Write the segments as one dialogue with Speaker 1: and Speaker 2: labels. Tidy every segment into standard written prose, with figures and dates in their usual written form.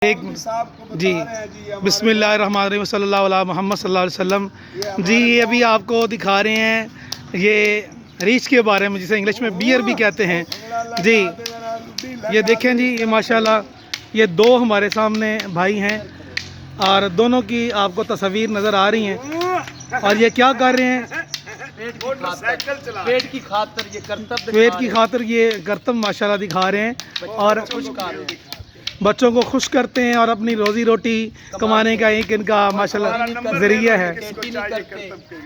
Speaker 1: ایک جی بسم اللہ الرحمن الرحیم صلی اللہ علیہ محمد صلی اللہ علیہ وسلم جی ابھی آپ کو دکھا رہے ہیں یہ ریچھ کے بارے میں جسے انگلش میں بیئر بھی کہتے ہیں جی یہ دیکھیں جی یہ ماشاءاللہ یہ دو ہمارے سامنے بھائی ہیں اور دونوں کی آپ کو تصاویر نظر آ رہی ہیں اور یہ کیا کر رہے ہیں
Speaker 2: پیٹ کی
Speaker 1: خاطر یہ کرتب ماشاءاللہ دکھا رہے ہیں اور بچوں کو خوش کرتے ہیں اور اپنی روزی روٹی کمانے کا ایک ان کا ماشاءاللہ ذریعہ ہے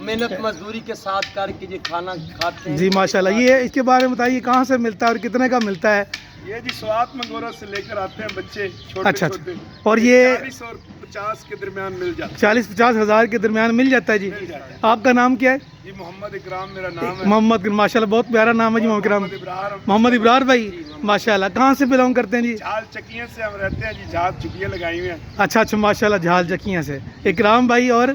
Speaker 2: محنت مزدوری کے ساتھ کر کے یہ کھانا کھاتے ہیں
Speaker 1: جی ماشاءاللہ یہ اس کے بارے میں بتائیے کہاں سے ملتا ہے اور کتنے کا ملتا ہے
Speaker 3: یہ جی سوات منگورہ سے لے کر آتے ہیں بچے چھوٹے
Speaker 1: اچھا
Speaker 3: چھوٹے
Speaker 1: اور یہ
Speaker 3: 40 اور 50 کے درمیان مل جاتا ہے
Speaker 1: 40-50 ہزار کے درمیان مل جاتا ہے جی آپ کا نام کیا ہے
Speaker 3: جی محمد اکرام میرا نام ہے
Speaker 1: محمد ماشاءاللہ بہت پیارا نام ہے جی محمد اکرام محمد ابرار بھائی ماشاءاللہ کہاں سے بلونگ کرتے ہیں جی
Speaker 3: جھال چکیاں سے ہم رہتے ہیں جی جھال چکیاں لگائی ہوئی ہیں
Speaker 1: اچھا ماشاءاللہ جھال چکیاں سے اکرام بھائی اور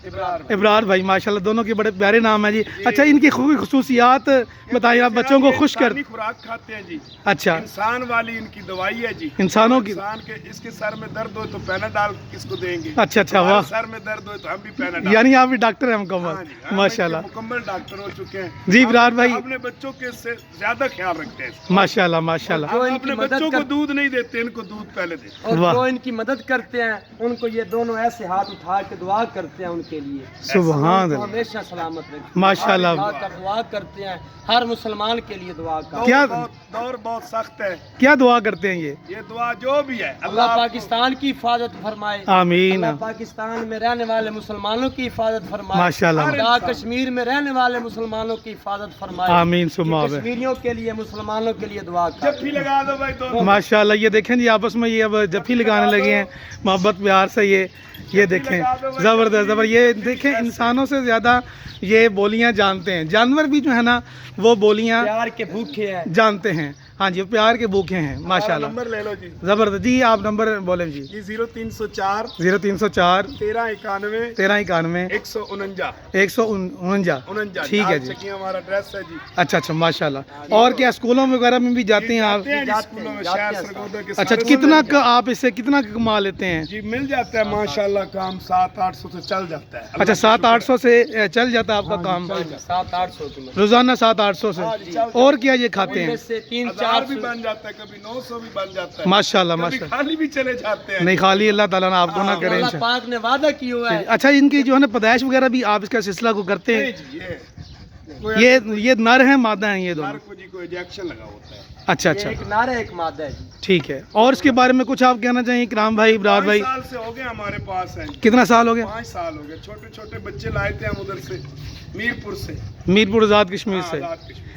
Speaker 1: ابرار بھائی ماشاءاللہ دونوں کے بڑے پیارے نام ہیں جی اچھا ان کی خوبی خصوصیات بتائیے آپ بچوں کو خوش کر
Speaker 3: خوراک کھاتے ہیں جی
Speaker 1: اچھا
Speaker 3: انسان والی ان کی دوائی ہے جی
Speaker 1: انسانوں کی
Speaker 3: انسان کے اس کے سر میں درد ہو تو پیناڈال کس کو دیں گے
Speaker 1: اچھا واہ
Speaker 3: سر میں درد ہو تو ہم بھی پیناڈال
Speaker 1: یعنی آپ بھی ڈاکٹر ہیں مکمل ماشاءاللہ
Speaker 3: مکمل ڈاکٹر ہو چکے ہیں
Speaker 1: جی ابرار بھائی
Speaker 3: اپنے بچوں کے سے زیادہ خیال رکھتے ہیں
Speaker 1: ماشاءاللہ ماشاءاللہ
Speaker 3: ہم اپنے بچوں کو دودھ نہیں دیتے ان کو دودھ پہلے دیتے
Speaker 2: اور جو ان کی مدد کرتے ہیں ان کو یہ دونوں ایسے ہاتھ اٹھا کے دعا کرتے ہیں ان کے لیے
Speaker 1: سبحان
Speaker 2: اللہ ہمیشہ سلامت رکھیں
Speaker 1: ماشاءاللہ
Speaker 2: دعا کرتے ہیں ہر مسلمان کے لیے دعا کرتے
Speaker 1: کیا
Speaker 3: دور بہت سخت ہے
Speaker 1: کیا دعا کرتے ہیں
Speaker 3: یہ دعا جو بھی ہے
Speaker 2: اللہ پاکستان کی حفاظت فرمائے
Speaker 1: آمین
Speaker 2: اللہ پاکستان میں رہنے والے مسلمانوں کی حفاظت فرمائے
Speaker 1: ماشاءاللہ
Speaker 2: اللہ کشمیر میں رہنے والے مسلمانوں کی حفاظت فرمائے
Speaker 1: آمین ثم آمین
Speaker 2: کشمیریوں کے لیے مسلمانوں کے لیے دعا کریں
Speaker 3: جب بھی لگا دو بھائی دونوں
Speaker 1: ماشاءاللہ یہ دیکھیں جی آپس میں یہ اب جفی لگانے لگے ہیں محبت پیار سے یہ دیکھیں زبردست یہ دیکھیں انسانوں سے زیادہ یہ بولیاں جانتے ہیں جانور بھی جو ہے نا وہ بولیاں
Speaker 2: پیار کے بھوکے ہیں
Speaker 1: جانتے ہیں ہاں جی پیار کے بھوکے ہیں ماشاءاللہ
Speaker 3: نمبر لے لو جی
Speaker 1: زبردست جی آپ نمبر بولیں جی
Speaker 3: 0304
Speaker 1: 0304
Speaker 3: 1391
Speaker 1: 1391
Speaker 3: 149
Speaker 1: 149 ٹھیک ہے جی
Speaker 3: ہمارا ایڈریس ہے جی
Speaker 1: اچھا ماشاءاللہ اور کیا اسکولوں وغیرہ میں بھی جاتے ہیں آپ
Speaker 3: اسکولوں میں شہر سرگودا کے
Speaker 1: اچھا کتنا آپ اس سے کتنا کما لیتے ہیں
Speaker 3: جی مل جاتا ہے ماشاءاللہ کام 700-800 سے چل جاتا ہے
Speaker 1: اچھا 700-800 سے چل جاتا ہے آپ کا کام
Speaker 2: 700-800 کی
Speaker 1: روزانہ 700-800 سے اور کیا یہ کھاتے ہیں
Speaker 2: سے 3-4
Speaker 3: بھی بن جاتا ہے کبھی 900 بھی بن جاتا ہے
Speaker 1: ماشاءاللہ
Speaker 3: کبھی
Speaker 1: ماشاءاللہ
Speaker 3: خالی بھی چلے جاتے ہیں
Speaker 1: نہیں خالی اللہ تعالیٰ نے آپ کو نہ کرے
Speaker 2: اللہ پاک نے وعدہ کی ہوا ہے
Speaker 1: اچھا ان کی جو ہے نا پیدائش وغیرہ بھی آپ اس کا سلسلہ کو کرتے ہیں یہ نر ہیں مادہ ہیں یہ دونوں
Speaker 3: کو جی کو انجیکشن لگا ہوتا ہے
Speaker 1: اچھا
Speaker 2: ایک نر ہے ایک مادہ ہے جی
Speaker 1: ٹھیک ہے اور اس کے بارے میں کچھ آپ کہنا چاہیں اکرام بھائی ابرار بھائی
Speaker 3: 5 سال سے ہو گئے ہمارے پاس ہیں
Speaker 1: کتنا سال ہو گیا
Speaker 3: 5 سال ہو گئے چھوٹے چھوٹے بچے لائے تھے ہم ادھر سے میرپور سے
Speaker 1: میرپور آزاد کشمیر سے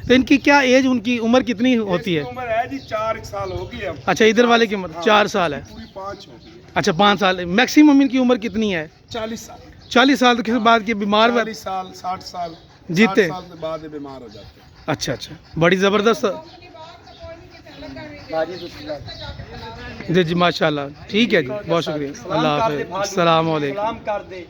Speaker 1: تو ان کی کیا ایج ان کی عمر کتنی ہوتی ہے
Speaker 3: عمر ہے جی 4 سال ہو گئی اب
Speaker 1: اچھا ادھر والے کی عمر 4 سال ہے
Speaker 3: پوری 5 ہو گئی
Speaker 1: اچھا 5 سال میکسیمم ان کی عمر کتنی ہے
Speaker 3: 40 سال
Speaker 1: 40 سال کے بعد کے بیمار
Speaker 3: 40 سال 60 سال
Speaker 1: جیتے
Speaker 3: 60 سال کے بعد بیمار ہو جاتے ہیں
Speaker 1: اچھا بڑی زبردست جی ماشاءاللہ ٹھیک ہے جی بہت شکریہ اللہ حافظ السلام علیکم
Speaker 2: سلام کر دے